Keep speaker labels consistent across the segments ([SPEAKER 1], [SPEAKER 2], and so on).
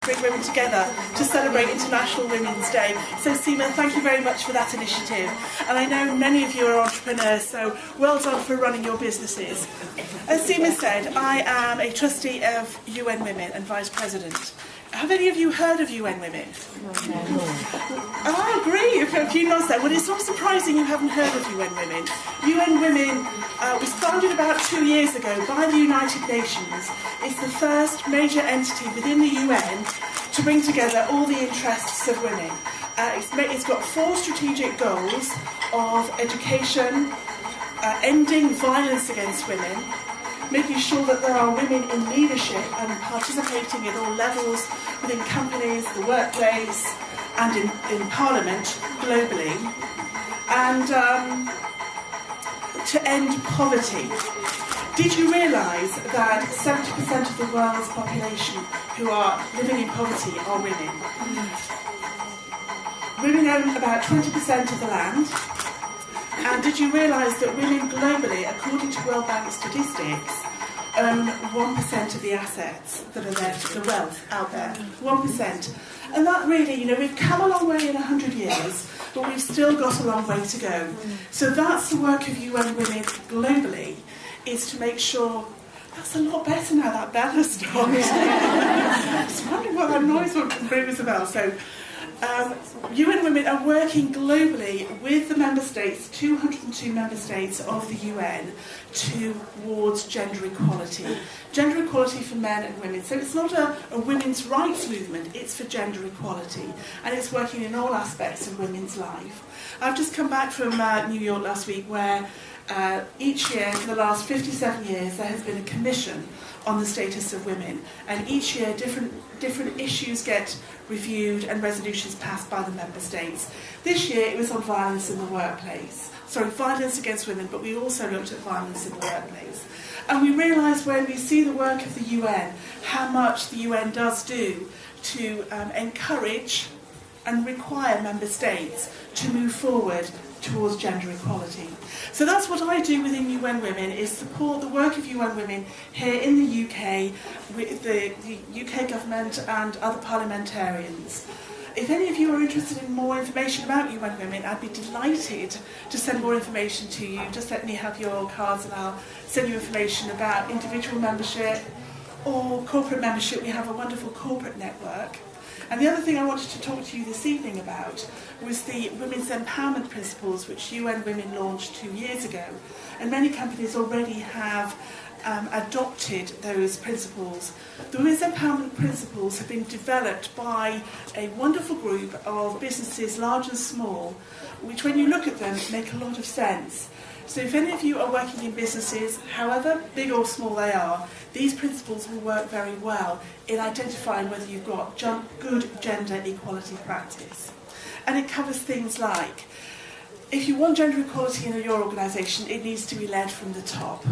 [SPEAKER 1] bring women together to celebrate International Women's Day. So Seema, thank you very much for that initiative. And I know many of you are entrepreneurs, so well done for running your businesses. As Seema said, I am a trustee of UN Women and Vice President. Have any of you heard of UN Women? No. I agree, a few nods there. Well, it's not surprising you haven't heard of UN Women. UN Women was founded about 2 years ago by the United Nations. It's the first major entity within the UN to bring together all the interests of women. It's got 4 strategic goals of education, ending violence against women, making sure that there are women in leadership and participating at all levels within companies, the workplace and in Parliament globally, and to end poverty. Did you realise that 70% of the world's population who are living in poverty are women? Women own about 20% of the land. And did you realise that women globally, according to World Bank statistics, own 1% of the assets that are there, the wealth out there? 1%. And that really, we've come a long way in 100 years, but we've still got a long way to go. So that's the work of UN Women globally, is to make sure. That's a lot better now, that banner stopped. I was wondering what that noise was about. So, UN Women are working globally with the member states, 202 member states of the UN, towards gender equality. Gender equality for men and women. So it's not a women's rights movement, it's for gender equality. And it's working in all aspects of women's life. I've just come back from New York last week, where each year for the last 57 years there has been a commission on the status of women, and each year different issues get reviewed and resolutions passed by the member states. This year it was on violence in the workplace. Sorry, violence against women, but we also looked at violence in the workplace. And we realised when we see the work of the UN, how much the UN does do to encourage and require member states to move forward towards gender equality. So that's what I do within UN Women, is support the work of UN Women here in the UK with the UK government and other parliamentarians. If any of you are interested in more information about UN Women, I'd be delighted to send more information to you. Just let me have your cards and I'll send you information about individual membership or corporate membership. We have a wonderful corporate network. And the other thing I wanted to talk to you this evening about was the Women's Empowerment Principles, which UN Women launched 2 years ago. And many companies already have adopted those principles. The Women's Empowerment Principles have been developed by a wonderful group of businesses, large and small, which when you look at them make a lot of sense. So if any of you are working in businesses, however big or small they are, these principles will work very well in identifying whether you've got good gender equality practice. And it covers things like, if you want gender equality in your organisation, it needs to be led from the top.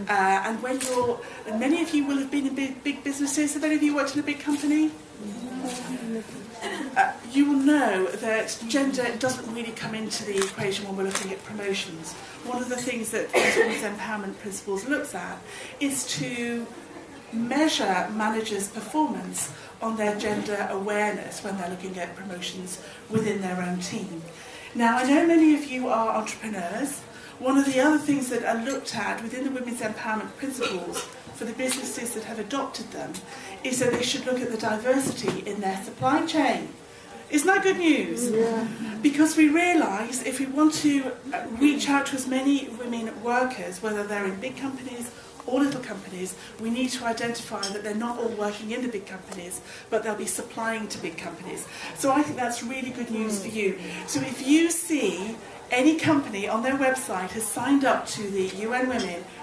[SPEAKER 1] And many of you will have been in big businesses. Have any of you worked in a big company? You will know that gender doesn't really come into the equation when we're looking at promotions. One of the things that the Women's Empowerment Principles looks at is to measure managers' performance on their gender awareness when they're looking at promotions within their own team. Now, I know many of you are entrepreneurs. One of the other things that are looked at within the Women's Empowerment Principles for the businesses that have adopted them is that they should look at the diversity in their supply chain. Isn't that good news? Yeah. Because we realise if we want to reach out to as many women workers, whether they're in big companies or little companies, we need to identify that they're not all working in the big companies, but they'll be supplying to big companies. So I think that's really good news for you. So if you see any company on their website has signed up to the UN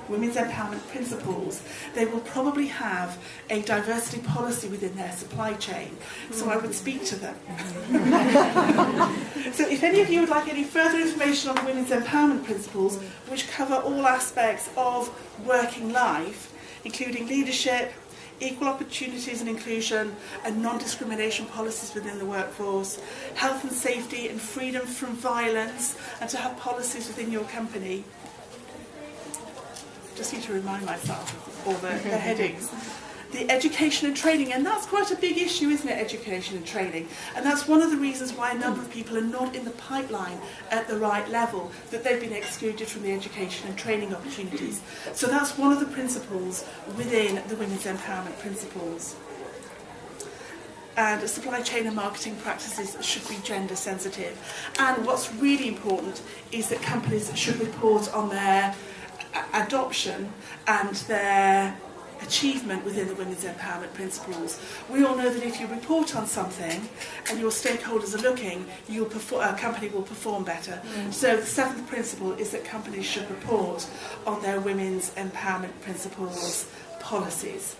[SPEAKER 1] Women's Empowerment Principles, they will probably have a diversity policy within their supply chain. So I would speak to them. So if any of you would like any further information on the Women's Empowerment Principles, which cover all aspects of working life, including leadership, equal opportunities and inclusion, and non-discrimination policies within the workforce, health and safety and freedom from violence, and to have policies within your company. Just need to remind myself of all the headings. the education and training, and that's quite a big issue, isn't it, education and training? And that's one of the reasons why a number of people are not in the pipeline at the right level, that they've been excluded from the education and training opportunities. So that's one of the principles within the Women's Empowerment Principles. And supply chain and marketing practices should be gender sensitive. And what's really important is that companies should report on their adoption and their achievement within the Women's Empowerment Principles. We all know that if you report on something and your stakeholders are looking, a company will perform better. So the 7th principle is that companies should report on their Women's Empowerment Principles policies.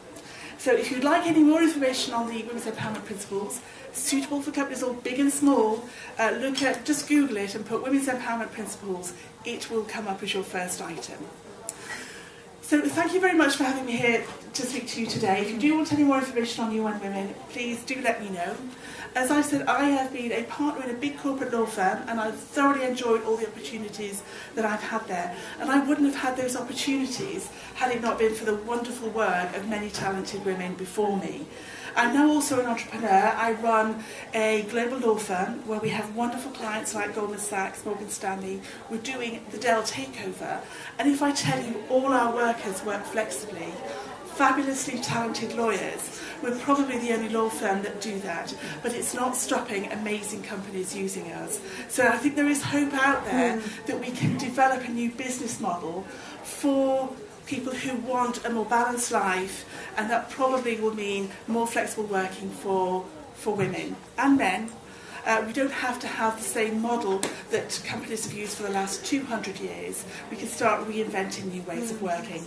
[SPEAKER 1] So if you'd like any more information on the Women's Empowerment Principles, suitable for companies all big and small, just Google it and put Women's Empowerment Principles. It will come up as your first item. So thank you very much for having me here to speak to you today. If you do want any more information on UN Women, please do let me know. As I said, I have been a partner in a big corporate law firm, and I've thoroughly enjoyed all the opportunities that I've had there. And I wouldn't have had those opportunities had it not been for the wonderful work of many talented women before me. I'm now also an entrepreneur. I run a global law firm where we have wonderful clients like Goldman Sachs, Morgan Stanley. We're doing the Dell takeover. And if I tell you all our workers work flexibly, fabulously talented lawyers, we're probably the only law firm that do that. But it's not stopping amazing companies using us. So I think there is hope out there that we can develop a new business model for people who want a more balanced life, and that probably will mean more flexible working for women and men. We don't have to have the same model that companies have used for the last 200 years. We can start reinventing new ways of working.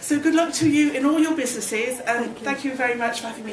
[SPEAKER 1] So good luck to you in all your businesses, and thank you very much for having me.